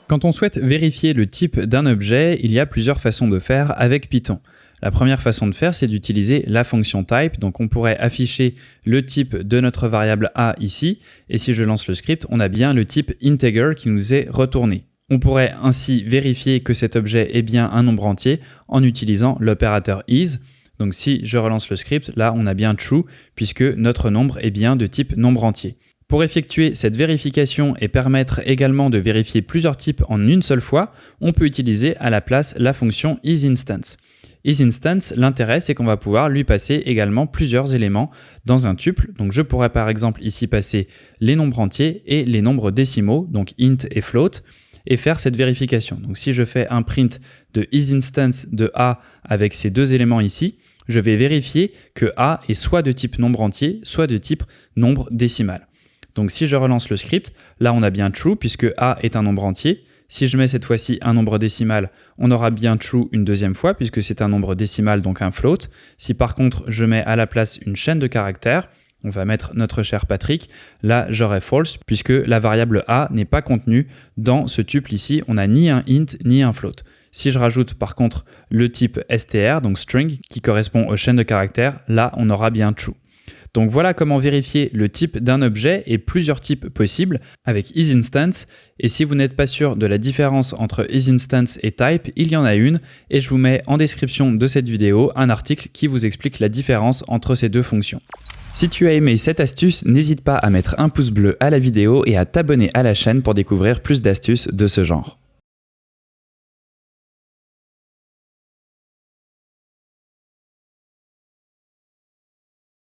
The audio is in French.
Quand on souhaite vérifier le type d'un objet, il y a plusieurs façons de faire avec Python. La première façon de faire, c'est d'utiliser la fonction type. Donc on pourrait afficher le type de notre variable a ici, et si je lance le script, on a bien le type integer qui nous est retourné. On pourrait ainsi vérifier que cet objet est bien un nombre entier en utilisant l'opérateur is. Donc si je relance le script, là on a bien true, puisque notre nombre est bien de type nombre entier. Pour effectuer cette vérification et permettre également de vérifier plusieurs types en une seule fois, on peut utiliser à la place la fonction isInstance. IsInstance, l'intérêt c'est qu'on va pouvoir lui passer également plusieurs éléments dans un tuple. Donc je pourrais par exemple ici passer les nombres entiers et les nombres décimaux, donc int et float, et faire cette vérification. Donc si je fais un print de isInstance de a avec ces deux éléments ici, je vais vérifier que a est soit de type nombre entier, soit de type nombre décimal. Donc si je relance le script, là on a bien true puisque a est un nombre entier. Si je mets cette fois-ci un nombre décimal, on aura bien true une deuxième fois puisque c'est un nombre décimal, donc un float. Si par contre je mets à la place une chaîne de caractères, on va mettre notre cher Patrick, là j'aurai false puisque la variable a n'est pas contenue dans ce tuple ici, on n'a ni un int ni un float. Si je rajoute par contre le type str, donc string, qui correspond aux chaînes de caractères, là on aura bien true. Donc voilà comment vérifier le type d'un objet et plusieurs types possibles avec isInstance. Et si vous n'êtes pas sûr de la différence entre isInstance et type, il y en a une et je vous mets en description de cette vidéo un article qui vous explique la différence entre ces deux fonctions. Si tu as aimé cette astuce, n'hésite pas à mettre un pouce bleu à la vidéo et à t'abonner à la chaîne pour découvrir plus d'astuces de ce genre.